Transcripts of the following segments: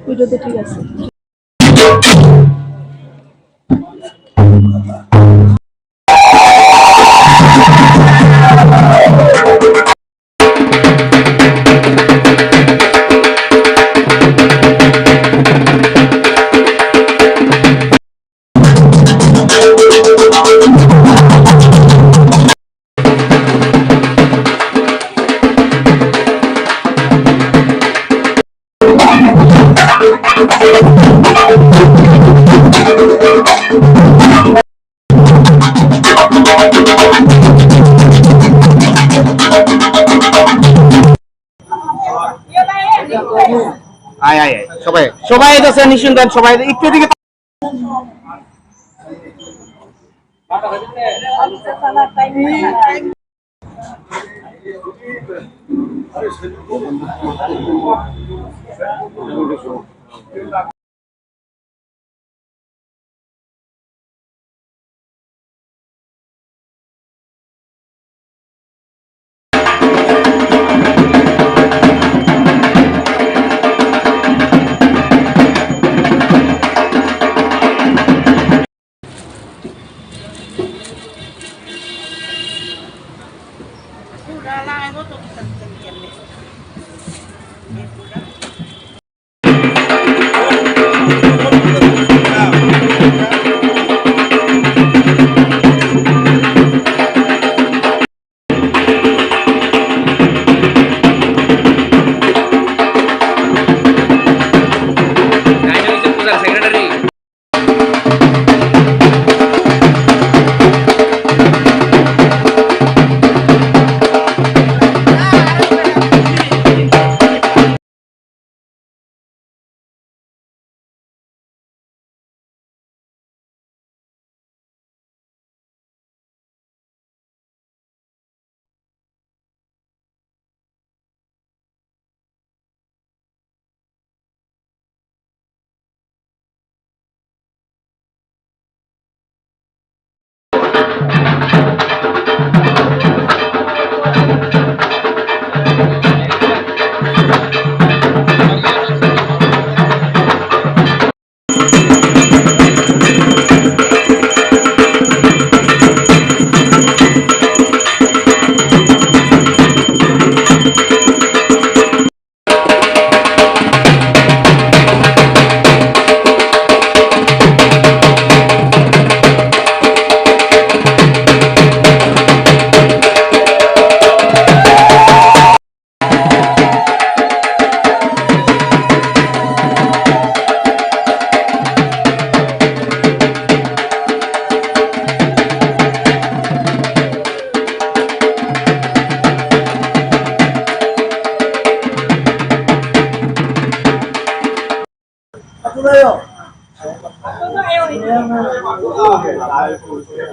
ভিডিওতে ঠিক আছে। আয় আয় সবাই সবাই এসে নিশ্চিন্ত সবাই একটু দিকে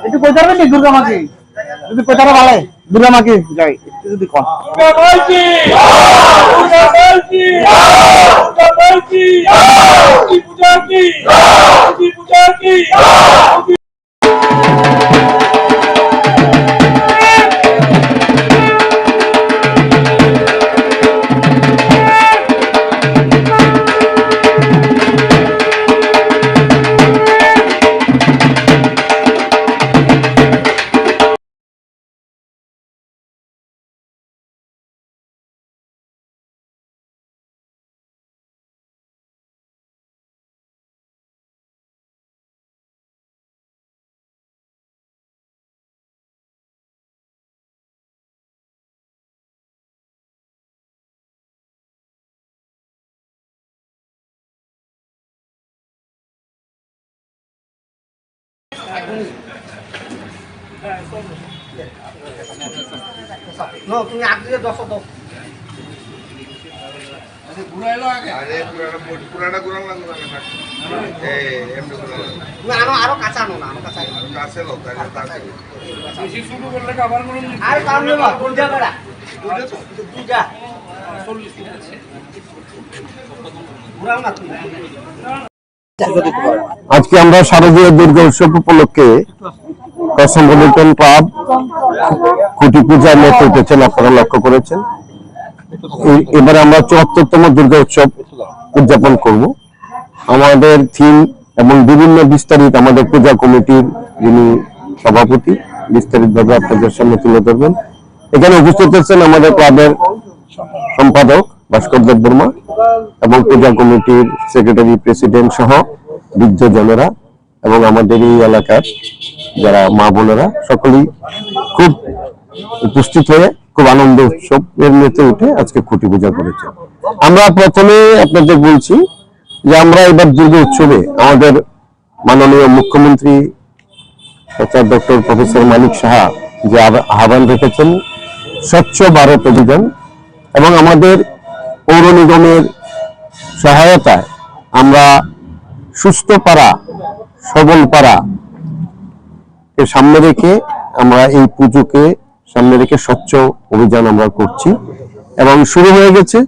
একটু কোথায় যাবেন দুর্গা মাকে যদি কোথায় ভালো দুর্গা মাকে যাই একটু যদি কম No, তুমি আগে 10 দাও। আরে ঘুরাইলো আগে। আরে পুরাটা ঘুরান না ঘুরান না। এমনি ঘুরান। তুমি আরো কাঁচা আনো না, আরো কাঁচা। কাঁচা লোক তাহলে বেশি শুরু করলে আবার মনে হয়। আরে কাম নেবা, দুইটা বেড়া। দুইটা 40 আছে। ঘুরাও না তুমি। আজকে আমরা শারদীয় দুর্গা উৎসব উপলক্ষে কসমোপলিটন ক্লাব খুঁটি পূজার নেতৃত্বে আপনারা লক্ষ্য করেছেন। এবারে আমরা 74তম দুর্গা উৎসব উদযাপন করব। আমাদের থিম এবং বিভিন্ন বিস্তারিত আমাদের পূজা কমিটির যিনি সভাপতি বিস্তারিতভাবে আপনাদের সামনে তুলে ধরবেন। এখানে উপস্থিত আছেন আমাদের ক্লাবের সম্পাদক ভাস্কর দেব বর্মা এবং পূজা কমিটির সেক্রেটারি প্রেসিডেন্ট সহ বিজ্ঞজনেরা এবং আমাদের এই এলাকার যারা মা বোনেরা সকলেই খুব উপস্থিত হয়ে খুব আনন্দ উৎসবের মেতে উঠে আজকে খুঁটি পূজা করেছে। আমরা প্রথমে আপনাদের বলছি যে আমরা এবার দুর্গা উৎসবে আমাদের মাননীয় মুখ্যমন্ত্রী ডক্টর প্রফেসর মানিক সাহা যে আহ্বান রেখেছেন স্বচ্ছ ভারত অভিযান এবং আমাদের পৌর নিগমের সহায়তায় আমরা সুস্থ পাড়া সবল পাড়া কে সামনে রেখে আমরা এই পুজোকে সামনে রেখে স্বচ্ছ অভিযান আমরা করছি এবং শুরু হয়ে গেছে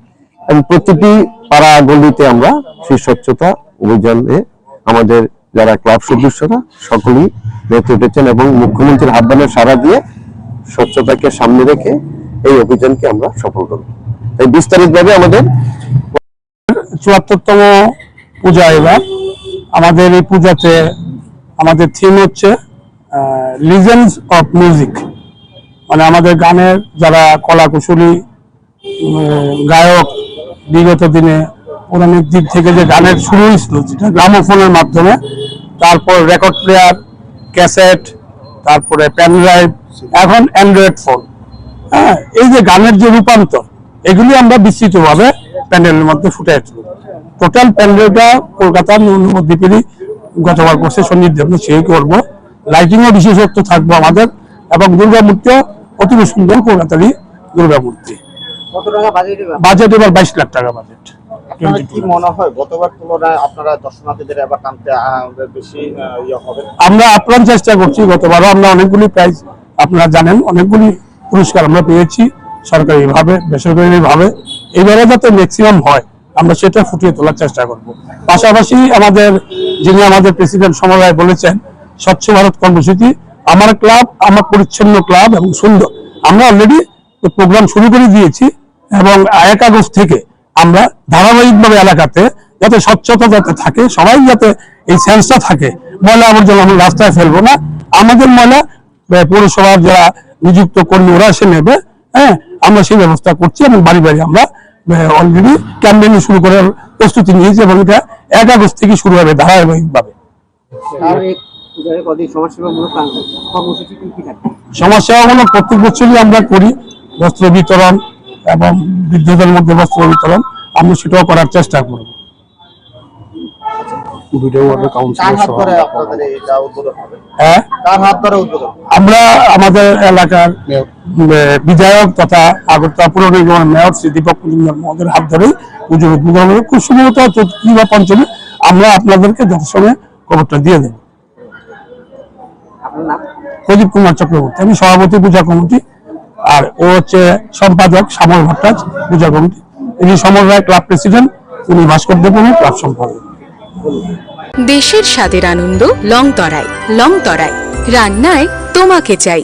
এবং প্রতিটি পাড়া গলিতে আমরা সেই স্বচ্ছতা অভিযানে আমাদের যারা ক্লাব সদস্যরা সকলেই মেতে উঠেছেন এবং মুখ্যমন্ত্রীর আহ্বানে সাড়া দিয়ে স্বচ্ছতাকে সামনে রেখে এই অভিযানকে আমরা সফল করব। তাই বিস্তারিতভাবে আমাদের 74তম পূজা। এবার আমাদের এই পূজাতে আমাদের থিম হচ্ছে লিজেন্ডস অফ মিউজিক, মানে আমাদের গানের যারা কলাকুশলী গায়ক বিগত দিনে পৌরাণিক দিক থেকে যে গানের শুরু হয়েছিল যেটা গ্রামোফোনের মাধ্যমে, তারপর রেকর্ড প্লেয়ার, ক্যাসেট, তারপরে পেন ড্রাইভ, এখন অ্যান্ড্রয়েড ফোন। হ্যাঁ, এই যে গানের যে রূপান্তর এগুলি আমরা বিস্তৃতভাবে প্যান্ডেলের মধ্যে ফুটে তুলব। টোটাল প্যান্ডেলটা কলকাতার নবদ্বীপেরই গতবার করছে সঞ্জিত দেব, সেই করবো। লাইটিংও বিশেষত্ব থাকবো আমাদের এবং দুর্গা মূর্তিও অতি সুন্দর কলকাতারই দুর্গা মূর্তি। কত টাকা বাজেট এবার 22 লাখ টাকা বাজেট। আপনাদের কি মনে হয় গতবার তুলনায় আপনারা দর্শনার্থীদের এবার টানতে বেশি হবে? আমরা আপ্রাণ চেষ্টা করছি। গতবারও আমরা অনেকগুলি প্রাইজ, আপনারা জানেন, অনেকগুলি পুরস্কার আমরা পেয়েছি সরকারি ভাবে বেসরকারি ভাবে। এইবারে যাতে ম্যাক্সিমাম হয় আমরা সেটা ফুটিয়ে তোলার চেষ্টা করব। পাশাপাশি আমাদের যিনি আমাদের প্রেসিডেন্ট সমবায় বলেছেন স্বচ্ছ ভারত কর্মসূচি, আমার ক্লাব আমার পরিচ্ছন্ন ক্লাব এবং সুন্দর, আমরা অলরেডি প্রোগ্রাম শুরু করে দিয়েছি এবং 1 আগস্ট থেকে আমরা ধারাবাহিকভাবে এলাকাতে যাতে স্বচ্ছতা যাতে থাকে, সবাই যাতে এই সেন্সটা থাকে, ময়লা আবর্জনা আমরা রাস্তায় ফেলবো না, আমাদের ময়লা পৌরসভার যারা নিযুক্ত কর্মী ওরা এসে নেবে। হ্যাঁ, আমরা সেই ব্যবস্থা করছি এবং বাড়ি বাড়ি আমরা অলরেডি ক্যাম্পেইন শুরু করার প্রস্তুতি নিয়েছি এবং এটা 1 আগস্ট থেকে শুরু হবে ধারাবাহিকভাবে। সমাজসেবামূলক প্রত্যেক বছরই আমরা করি, বস্ত্র বিতরণ এবং বৃদ্ধদের মধ্যে বস্ত্র বিতরণ আমরা সেটাও করার চেষ্টা করব। আমরা আমাদের এলাকার বিধায়ক তথা আগরতলা পুর নিগমের মেয়র শ্রী দীপক মজুমদার মহোদয়ের হাত ধরেই পুজোর উদ্বোধন হবে। খুব সম্ভবত চতুর্থী বা পঞ্চমী আমরা আপনাদেরকে যথাসময়ে খবরটা দিয়ে দেব। প্রদীপ কুমার চক্রবর্তী, আমি সভাপতি পূজা কমিটি, আর ও হচ্ছে সম্পাদক শ্যামল ভট্টাচ পূজা কমিটি। ইনি সমর রায় ক্লাব প্রেসিডেন্ট, উনি ভাস্কর দেব ক্লাব সম্পাদক। দেশের স্বাদের আনন্দ লংতরাই। লংতরাই রান্নায় তোমাকে চাই।